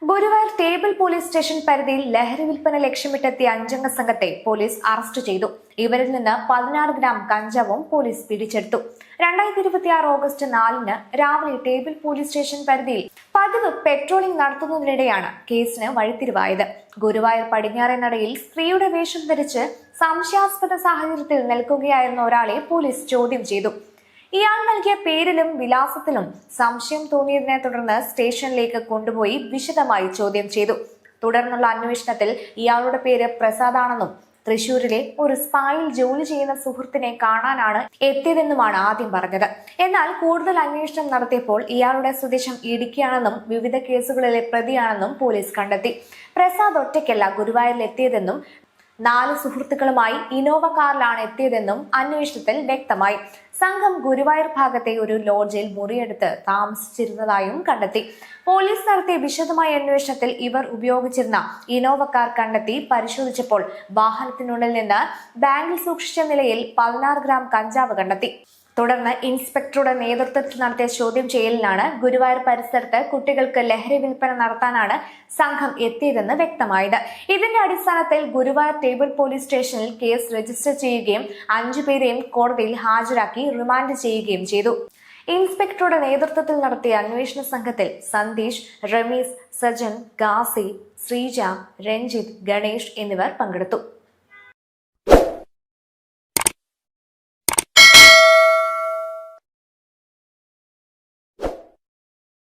Guruvayur table police station പരിധിയിൽ ലഹരി വിൽപ്പന ലക്ഷ്യമിട്ടെത്തിയ 5 സംഘത്തെ പോലീസ് അറസ്റ്റ് ചെയ്തു. ഇവരിൽ നിന്ന് 16 ഗ്രാം കഞ്ചാവും പോലീസ് പിടിച്ചെടുത്തു. 2026 ഓഗസ്റ്റ് 4 രാവിലെ ടേബിൾ പോലീസ് സ്റ്റേഷൻ പരിധിയിൽ പതിവ് പെട്രോളിംഗ് നടത്തുന്നതിനിടെയാണ് കേസിന് വഴിത്തിരിവായത്. ഗുരുവായൂർ പടിഞ്ഞാറേ നടയിൽ സ്ത്രീയുടെ വേഷം ധരിച്ച് സംശയാസ്പദ സാഹചര്യത്തിൽ നിൽക്കുകയായിരുന്ന ഒരാളെ പോലീസ് ചോദ്യം ചെയ്തു. ഇയാൾ നൽകിയ പേരിലും വിലാസത്തിലും സംശയം തോന്നിയതിനെ തുടർന്ന് സ്റ്റേഷനിലേക്ക് കൊണ്ടുപോയി വിശദമായി ചോദ്യം ചെയ്തു. തുടർന്നുള്ള അന്വേഷണത്തിൽ ഇയാളുടെ പേര് പ്രസാദാണെന്നും തൃശൂരിലെ ഒരു സ്പായിൽ ജോലി ചെയ്യുന്ന സുഹൃത്തിനെ കാണാനാണ് എത്തിയതെന്നുമാണ് ആദ്യം പറഞ്ഞത്. എന്നാൽ കൂടുതൽ അന്വേഷണം നടത്തിയപ്പോൾ ഇയാളുടെ സ്വദേശം ഇടുക്കിയാണെന്നും വിവിധ കേസുകളിലെ പ്രതിയാണെന്നും പോലീസ് കണ്ടെത്തി. പ്രസാദ് ഒറ്റയ്ക്കല്ല ഗുരുവായൂരിൽ എത്തിയതെന്നും 4 സുഹൃത്തുക്കളുമായി ഇനോവ കാറിലാണ് എത്തിയതെന്നും അന്വേഷണത്തിൽ വ്യക്തമായി. സംഘം ഗുരുവായൂർ ഭാഗത്തെ ഒരു ലോഡ്ജിൽ മുറിയെടുത്ത് താമസിച്ചിരുന്നതായും കണ്ടെത്തി. പോലീസ് നടത്തിയ വിശദമായ അന്വേഷണത്തിൽ ഇവർ ഉപയോഗിച്ചിരുന്ന ഇനോവ കാർ കണ്ടെത്തി പരിശോധിച്ചപ്പോൾ വാഹനത്തിനുള്ളിൽ നിന്ന് ബാഗിൽ സൂക്ഷിച്ച നിലയിൽ 16 ഗ്രാം കഞ്ചാവ് കണ്ടെത്തി. തുടർന്ന് ഇൻസ്പെക്ടറുടെ നേതൃത്വത്തിൽ നടത്തിയ ചോദ്യം ചെയ്യലിനാണ് ഗുരുവായൂർ പരിസരത്ത് കുട്ടികൾക്ക് ലഹരി വിൽപ്പന നടത്താനാണ് സംഘം എത്തിയതെന്ന് വ്യക്തമായത്. ഇതിന്റെ അടിസ്ഥാനത്തിൽ ഗുരുവായൂർ ടേബിൾ പോലീസ് സ്റ്റേഷനിൽ കേസ് രജിസ്റ്റർ ചെയ്യുകയും 5 പേരെയും കോടതിയിൽ ഹാജരാക്കി റിമാൻഡ് ചെയ്യുകയും ചെയ്തു. ഇൻസ്പെക്ടറുടെ നേതൃത്വത്തിൽ നടത്തിയ അന്വേഷണ സംഘത്തിൽ സന്ദേശ്, റമീസ്, സജൻ, ഗാസി, ശ്രീജ, രഞ്ജിത്ത്, ഗണേഷ് എന്നിവർ പങ്കെടുത്തു.